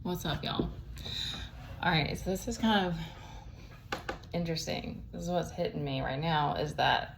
What's up, y'all? All right, so this is kind of interesting. This is what's hitting me right now, is that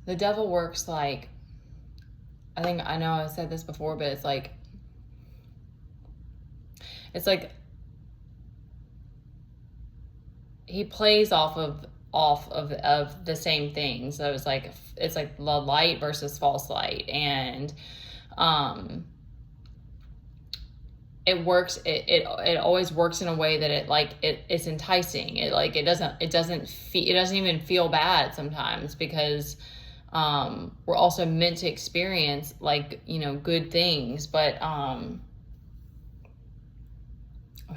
the devil works like, I know I said this before, but it's like he plays off of the same thing. So it's like the light versus false light, and it works. It always works in a way that it's enticing. It doesn't even feel bad sometimes, because we're also meant to experience good things. But okay,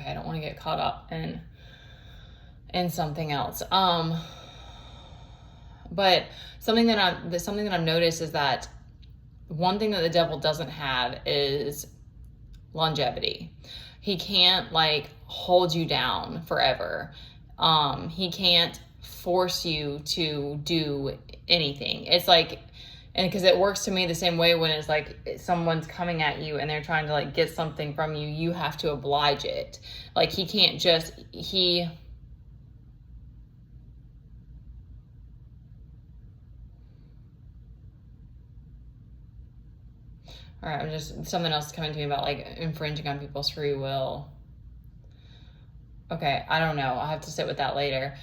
I don't want to get caught up in something else. But something that I've noticed is that one thing that the devil doesn't have is longevity. He can't hold you down forever. He can't force you to do anything. It's like, and because it works to me the same way when it's like someone's coming at you and they're trying to get something from you, you have to oblige it. He can't just, all right, something else coming to me about infringing on people's free will. Okay, I don't know. I'll have to sit with that later,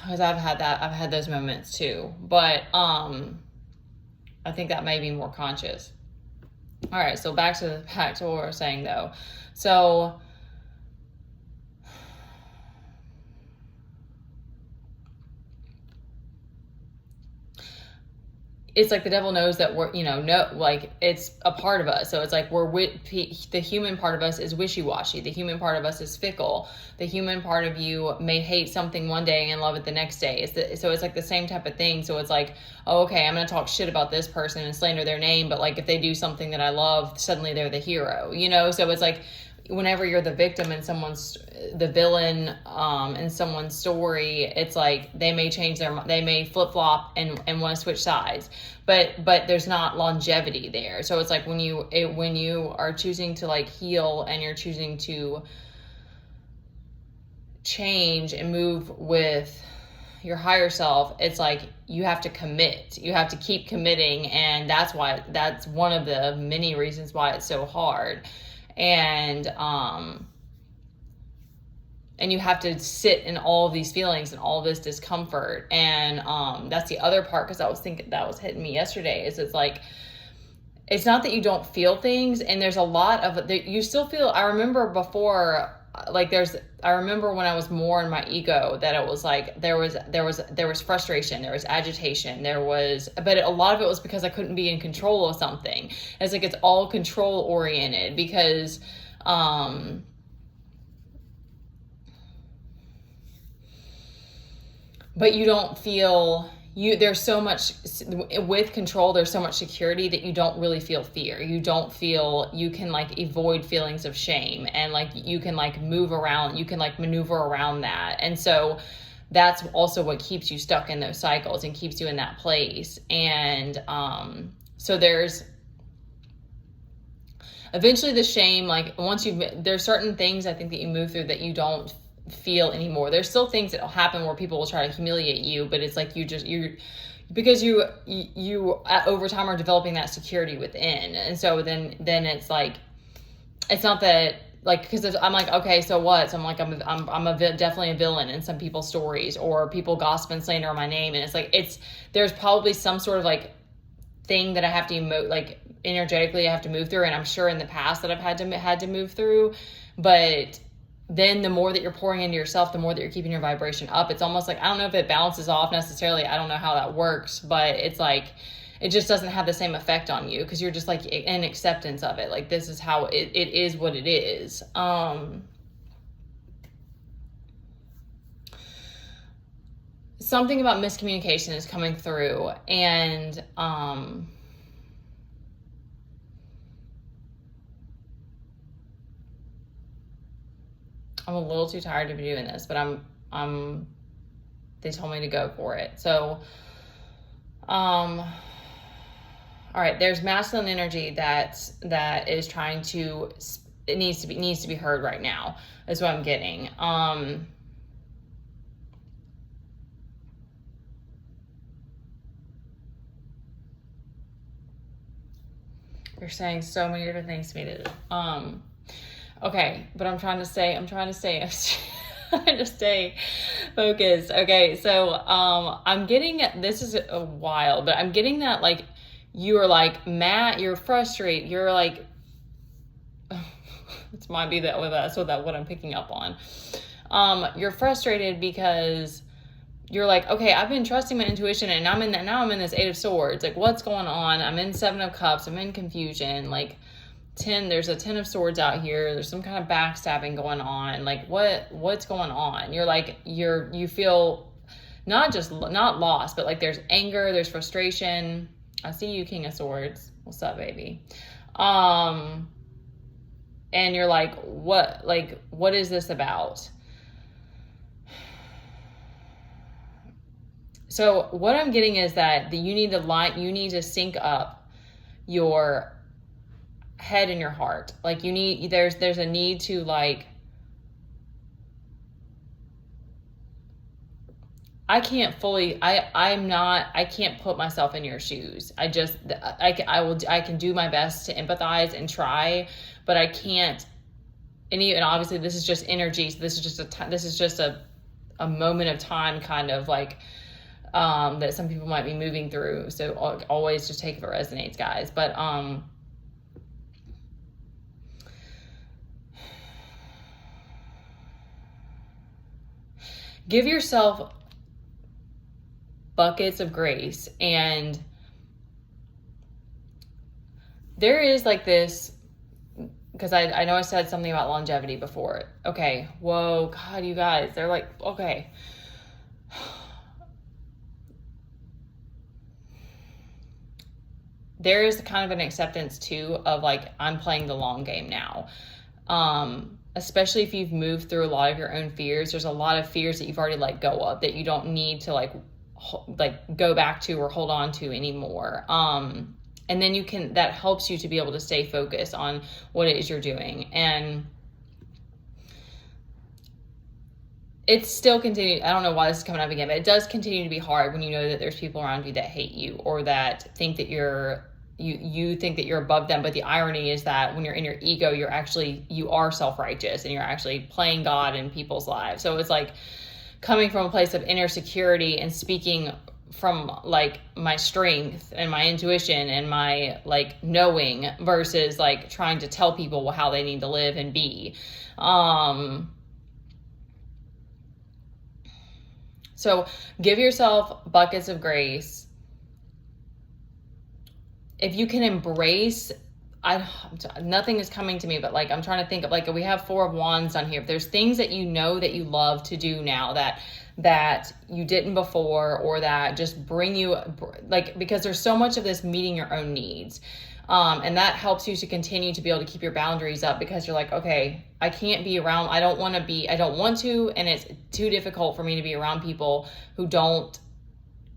because I've had those moments too. But I think that may be more conscious. All right, so back to what we're saying though. So it's like the devil knows that we're, it's a part of us. So it's like the human part of us is wishy-washy. The human part of us is fickle. The human part of you may hate something one day and love it the next day. So it's like the same type of thing. So it's like, oh, okay, I'm going to talk shit about this person and slander their name. But if they do something that I love, suddenly they're the hero, So it's like, whenever you're the victim in the villain in someone's story, it's like they may flip-flop and want to switch sides, but there's not longevity there. So it's like when you are choosing to heal and you're choosing to change and move with your higher self, it's like you have to commit. You have to keep committing, and that's one of the many reasons why it's so hard. And you have to sit in all of these feelings and all this discomfort. And that's the other part, because I was thinking that was hitting me yesterday, is it's like, it's not that you don't feel things, and there's a lot of it you still feel. I remember before, I remember when I was more in my ego, that it was like there was frustration, there was agitation, but a lot of it was because I couldn't be in control of something. It's like it's all control oriented, because but you don't feel there's so much with control, there's so much security that you don't really feel fear. You can avoid feelings of shame, and you can move around, you can maneuver around that. And so that's also what keeps you stuck in those cycles and keeps you in that place. And so there's eventually the shame, there's certain things I think that you move through that you don't feel anymore. There's still things that will happen where people will try to humiliate you, but it's like because you over time are developing that security within. And so then it's like, it's not that because I'm like, okay, so what? So I'm like, definitely a villain in some people's stories, or people gossip and slander on my name. And it's like, there's probably some sort of thing that I have to energetically I have to move through. And I'm sure in the past that I've had to move through, but then the more that you're pouring into yourself, the more that you're keeping your vibration up. It's almost like, I don't know if it balances off necessarily. I don't know how that works, but it's like, it just doesn't have the same effect on you, because you're just in acceptance of it. This is how it is what it is. Something about miscommunication is coming through, and I'm a little too tired to be doing this, but they told me to go for it. So, All right, there's masculine energy that is trying to, it needs to be heard right now, is what I'm getting. You're saying so many different things to me today. Okay, but I'm trying to stay I'm trying to stay focused. Okay, so I'm getting, this is a while, but I'm getting that like you are like mad, you're frustrated, you're like it might be that what I'm picking up on. You're frustrated because you're like, okay, I've been trusting my intuition, and now I'm in this Eight of Swords. Like, what's going on? I'm in Seven of Cups. I'm in confusion. Like, there's a 10 of Swords out here. There's some kind of backstabbing going on. Like, what's going on? You're like, you feel not lost, but like there's anger, there's frustration. I see you, King of Swords. What's up, baby? And you're like, what is this about? So what I'm getting is that you need to sync up your head and your heart. Like there's a need to like, I can't put myself in your shoes. I can do my best to empathize and try, but I can't. And obviously this is just energy. So this is just a moment of time, kind of like, that some people might be moving through. So always just take it if it resonates, guys. But, give yourself buckets of grace. And there is like this, because I know I said something about longevity before. Okay. Whoa, God, you guys, they're like, okay. There is kind of an acceptance too of like, I'm playing the long game now. Especially if you've moved through a lot of your own fears. There's a lot of fears that you've already let go of that you don't need to like go back to or hold on to anymore. And then that helps you to be able to stay focused on what it is you're doing. And it's still continuing. I don't know why this is coming up again, but it does continue to be hard when you know that there's people around you that hate you or that think that you think that you're above them. But the irony is that when you're in your ego, you are self-righteous and you're actually playing God in people's lives. So it's like coming from a place of inner security and speaking from like my strength and my intuition and my like knowing versus like trying to tell people how they need to live and be. So give yourself buckets of grace. If you can embrace, nothing is coming to me, but like, I'm trying to think of like, we have Four of Wands on here. If there's things that you know that you love to do now that you didn't before, or that just bring you like, because there's so much of this meeting your own needs. And that helps you to continue to be able to keep your boundaries up, because you're like, okay, I can't be around, I don't want to, and it's too difficult for me to be around people who don't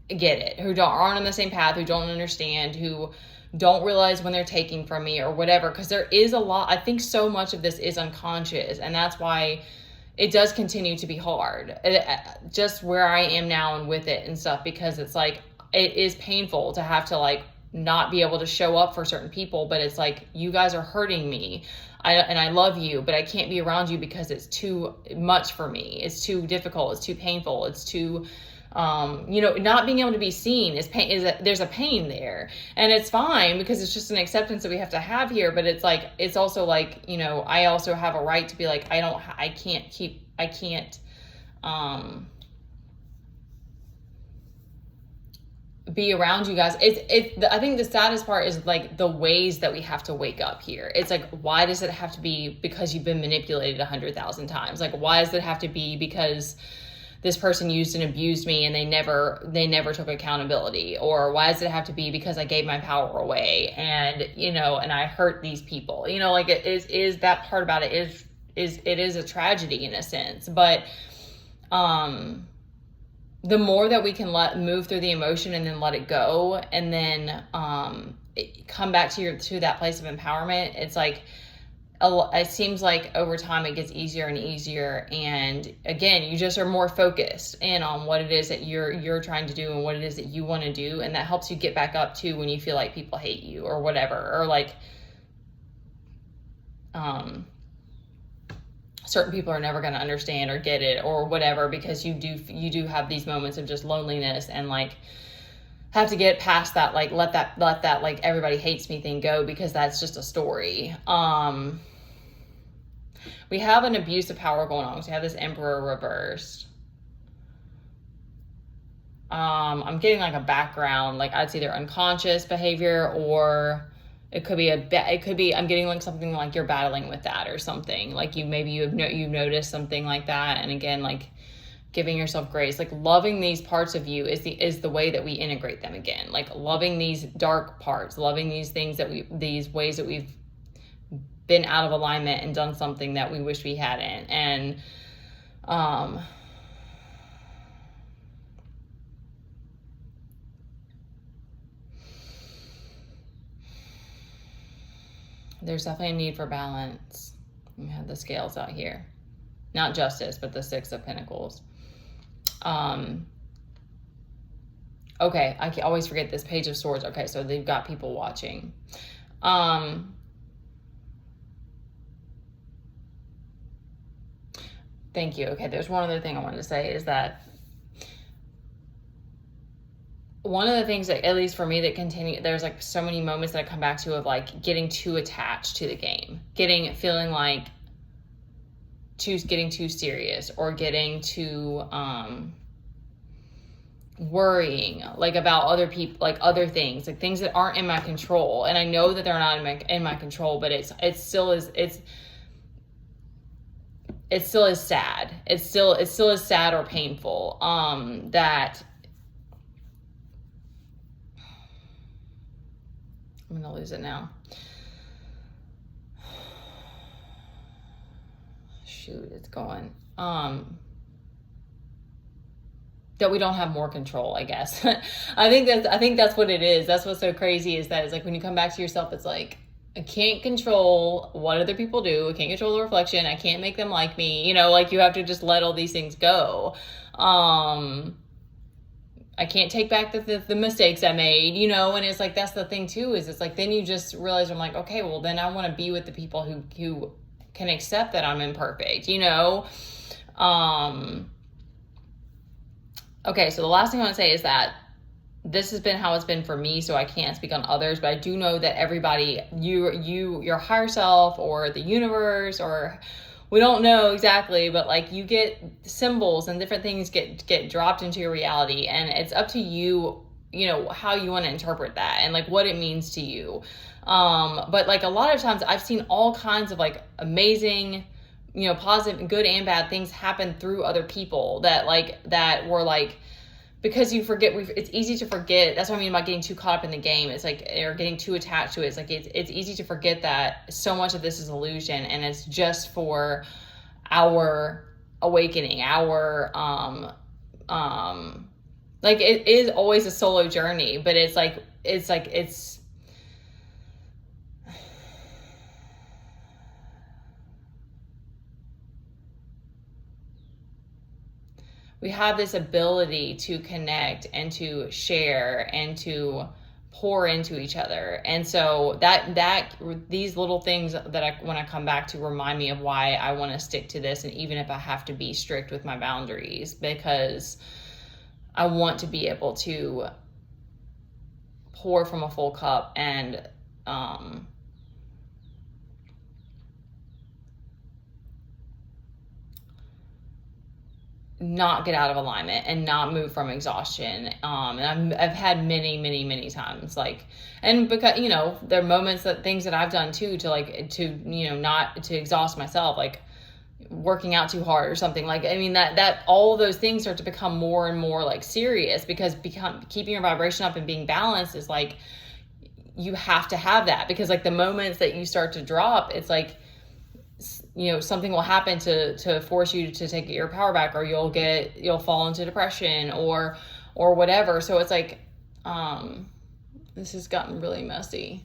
get it, who aren't on the same path, who don't understand, who don't realize when they're taking from me or whatever. Because there is a lot, I think so much of this is unconscious, and that's why it does continue to be hard, just where I am now and with it and stuff, because it's like, it is painful to have to like not be able to show up for certain people, but it's like, you guys are hurting me. And I love you, but I can't be around you because it's too much for me. It's too difficult. It's too painful. It's too, not being able to be seen there's a pain there, and it's fine because it's just an acceptance that we have to have here. But it's like, it's also like, I also have a right to be like, I can't be around you guys. I think the saddest part is like the ways that we have to wake up here. It's like, why does it have to be because you've been manipulated 100,000 times? Like, why does it have to be because this person used and abused me and they never took accountability? Or why does it have to be because I gave my power away and and I hurt these people? Like, it is that part about it is, it is, it is a tragedy in a sense, but the more that we can move through the emotion and then let it go, and then come back to that place of empowerment, it's like it seems like over time it gets easier and easier, and again, you just are more focused in on what it is that you're trying to do and what it is that you want to do, and that helps you get back up too when you feel like people hate you or whatever, or like certain people are never going to understand or get it or whatever, because you do have these moments of just loneliness, and like have to get past that, like let that like everybody hates me thing go, because that's just a story. We have an abuse of power going on. So we have this Emperor reversed. I'm getting like a background, like it's either unconscious behavior, or it could be I'm getting like something like you're battling with that or something, like you've noticed something like that. And again, like giving yourself grace, like loving these parts of you is the way that we integrate them again, like loving these dark parts, loving these things these ways that we've been out of alignment and done something that we wish we hadn't. And there's definitely a need for balance. We have the scales out here, not justice, but the Six of Pentacles. Okay, I can always forget this Page of Swords. Okay, so they've got people watching. Thank you. Okay, there's one other thing I wanted to say, is that one of the things that, at least for me, that continue, there's like so many moments that I come back to of like getting too attached to the game, feeling like getting too serious, or getting too worrying like about other people, like other things, like things that aren't in my control. And I know that they're not in my control, but it still is sad. It still is sad or painful. That I'm gonna lose it now. Shoot, it's going. That we don't have more control, I guess. I think that's what it is. That's what's so crazy, is that it's like when you come back to yourself, it's like, I can't control what other people do. I can't control the reflection. I can't make them like me. Like you have to just let all these things go. I can't take back the mistakes I made, and it's like, that's the thing too, is it's like, then you just realize, I'm like, okay, well then I want to be with the people who can accept that I'm imperfect, Okay, so the last thing I want to say is that this has been how it's been for me, so I can't speak on others, but I do know that everybody, your higher self or the universe, or we don't know exactly, but like you get symbols and different things get dropped into your reality, and it's up to you, how you want to interpret that and like what it means to you. But like a lot of times I've seen all kinds of like amazing, positive, good and bad things happen through other people that were like, because you forget, it's easy to forget. That's what I mean about getting too caught up in the game. It's like, or getting too attached to it. It's like, it's easy to forget that so much of this is illusion, and it's just for our awakening, our, like it is always a solo journey, but it's we have this ability to connect and to share and to pour into each other. And so that these little things that when I come back to, remind me of why I want to stick to this. And even if I have to be strict with my boundaries, because I want to be able to pour from a full cup and, not get out of alignment and not move from exhaustion. And I've had many times, like, and because, there are moments things that I've done too, not to exhaust myself, like working out too hard or something. Like, I mean, that all of those things start to become more and more like serious, because keeping your vibration up and being balanced is like, you have to have that, because like the moments that you start to drop, it's like, something will happen to force you to take your power back, or you'll fall into depression or whatever. So it's like, this has gotten really messy.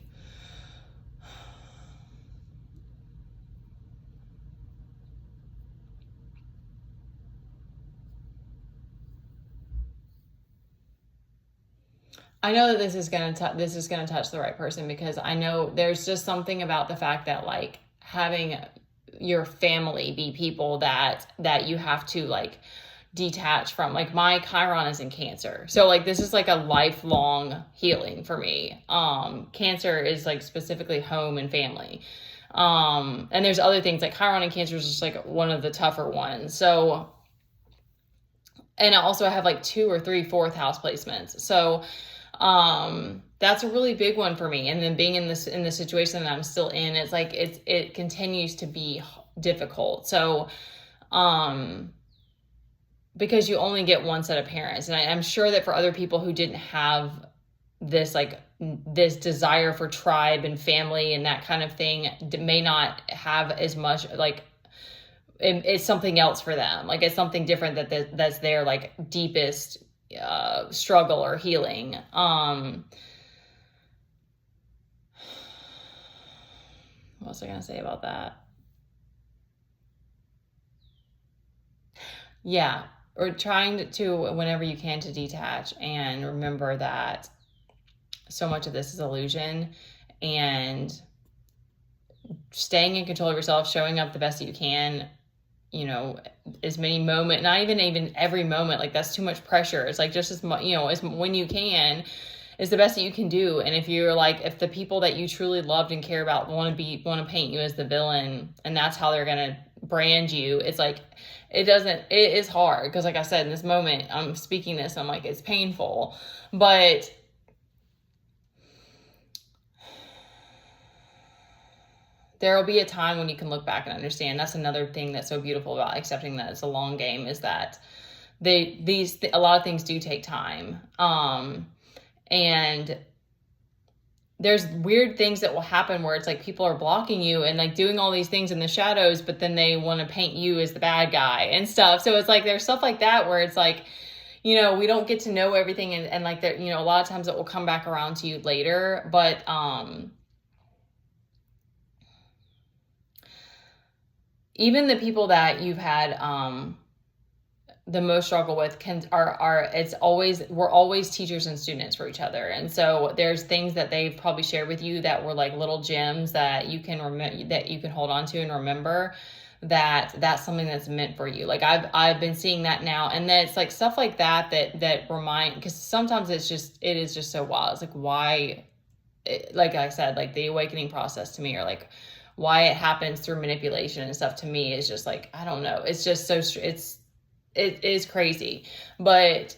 I know that this is gonna touch the right person, because I know there's just something about the fact that, like, having your family be people that you have to, like, detach from. Like, my Chiron is in Cancer, so, like, this is like a lifelong healing for me. Cancer is, like, specifically home and family. And there's other things, like Chiron and Cancer is just like one of the tougher ones. So, and I have like 2 or 3 fourth house placements. So, that's a really big one for me. And then being in the situation that I'm still in, it's like, it continues to be difficult. So, because you only get one set of parents. And I'm sure that for other people who didn't have this, like, this desire for tribe and family and that kind of thing, may not have as much, like, it's something else for them. Like, it's something different that's their, like, deepest struggle or healing. What was I gonna say about that? Yeah, or trying to, whenever you can, to detach and remember that so much of this is illusion, and staying in control of yourself, showing up the best that you can, as many moments, not even every moment, like, that's too much pressure. It's like, just as much, as when you can, is the best that you can do. And if you're like, if the people that you truly loved and care about want to paint you as the villain, and that's how they're going to brand you, it's like, it is hard. Because, like I said, in this moment, I'm speaking this, I'm like, it's painful, but there will be a time when you can look back and understand. That's another thing that's so beautiful about accepting that it's a long game, is that a lot of things do take time. And there's weird things that will happen where it's like people are blocking you and, like, doing all these things in the shadows, but then they want to paint you as the bad guy and stuff. So it's like, there's stuff like that where it's like, we don't get to know everything, and like, there, a lot of times it will come back around to you later. But even the people that you've had the most struggle with we're always teachers and students for each other. And so there's things that they've probably shared with you that were like little gems that you can hold on to and remember that that's something that's meant for you. Like, I've been seeing that now, and then it's like stuff like that remind, because sometimes it is just so wild. It's like, why, like I said, like, the awakening process to me, or like why it happens through manipulation and stuff, to me is just like, I don't know. It's just it is crazy. But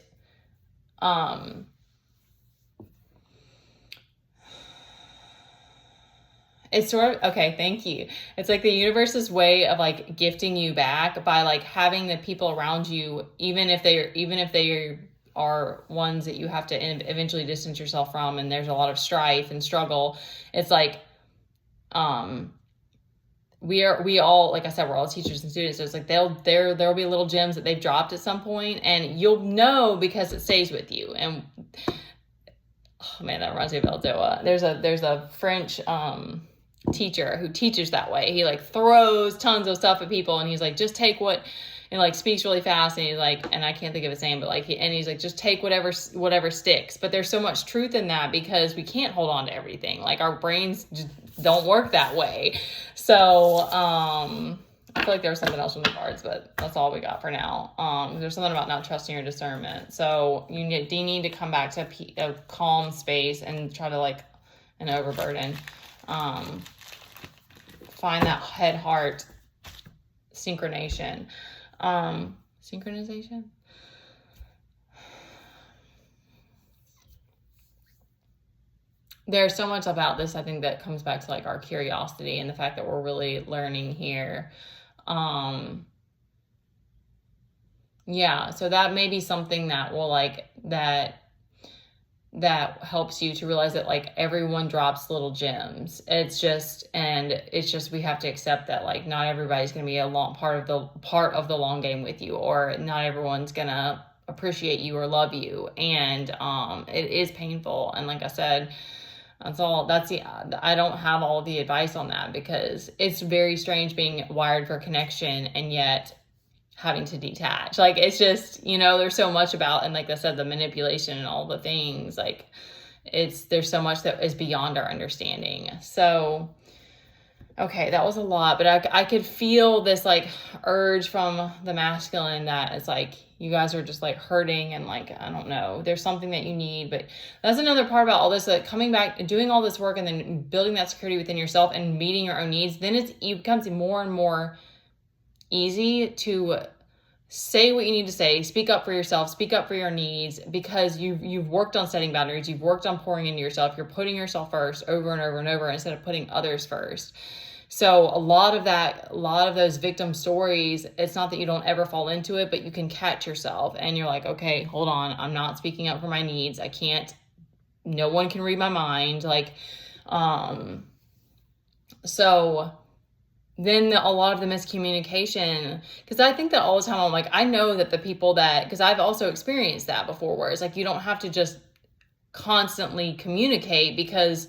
it's sort of, okay, thank you. It's like the universe's way of, like, gifting you back by, like, having the people around you, even if they are ones that you have to eventually distance yourself from, and there's a lot of strife and struggle. It's like, we all, like I said, we're all teachers and students. So it's like, there'll be little gems that they've dropped at some point, and you'll know because it stays with you. And oh man, that reminds me of Eldoa. There's a French teacher who teaches that way. He, like, throws tons of stuff at people, and he's like, just take what, and, like, speaks really fast, and he's like, and I can't think of his name, but like, he's like, just take whatever sticks. But there's so much truth in that, because we can't hold on to everything. Like, our brains just don't work that way. So I feel like there was something else from the cards, but that's all we got for now. There's something about not trusting your discernment. So you need to come back to a calm space and try to, like, an overburden. Find that head heart synchronization. Synchronization? There's so much about this, I think, that comes back to, like, our curiosity and the fact that we're really learning here. Yeah, so that may be something that will, like, that that helps you to realize that like everyone drops little gems. It's just we have to accept that like not everybody's going to be a long part of the long game with you, or not everyone's going to appreciate you or love you. And it is painful. And like I said, I don't have all the advice on that, because it's very strange being wired for connection and yet having to detach. Like, it's just, there's so much about, and like I said, the manipulation and all the things, like there's so much that is beyond our understanding. So, okay, that was a lot, but I could feel this like urge from the masculine that it's like, you guys are just like hurting, and like, I don't know, there's something that you need. But that's another part about all this, like coming back and doing all this work and then building that security within yourself and meeting your own needs. Then it becomes more and more easy to say what you need to say, speak up for yourself, speak up for your needs, because you've worked on setting boundaries, you've worked on pouring into yourself, you're putting yourself first over and over and over instead of putting others first. So a lot of those victim stories, it's not that you don't ever fall into it, but you can catch yourself and you're like, okay, hold on, I'm not speaking up for my needs. I can't, no one can read my mind. Like, so then a lot of the miscommunication, because I think that all the time, I'm like, I know that the people that, because I've also experienced that before, where it's like, you don't have to just constantly communicate, because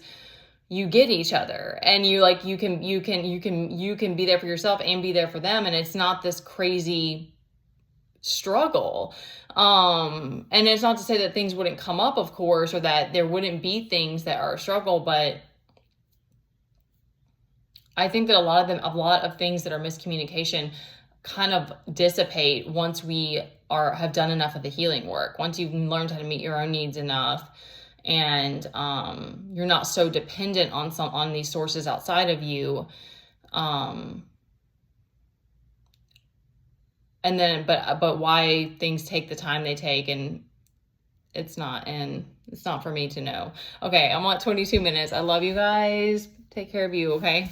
you get each other, and you can be there for yourself and be there for them. And it's not this crazy struggle. And it's not to say that things wouldn't come up, of course, or that there wouldn't be things that are a struggle, but I think that a lot of things that are miscommunication kind of dissipate once we have done enough of the healing work. Once you've learned how to meet your own needs enough, and you're not so dependent on these sources outside of you. And then, but why things take the time they take, and it's not for me to know. Okay, I'm at 22 minutes. I love you guys. Take care of you, okay?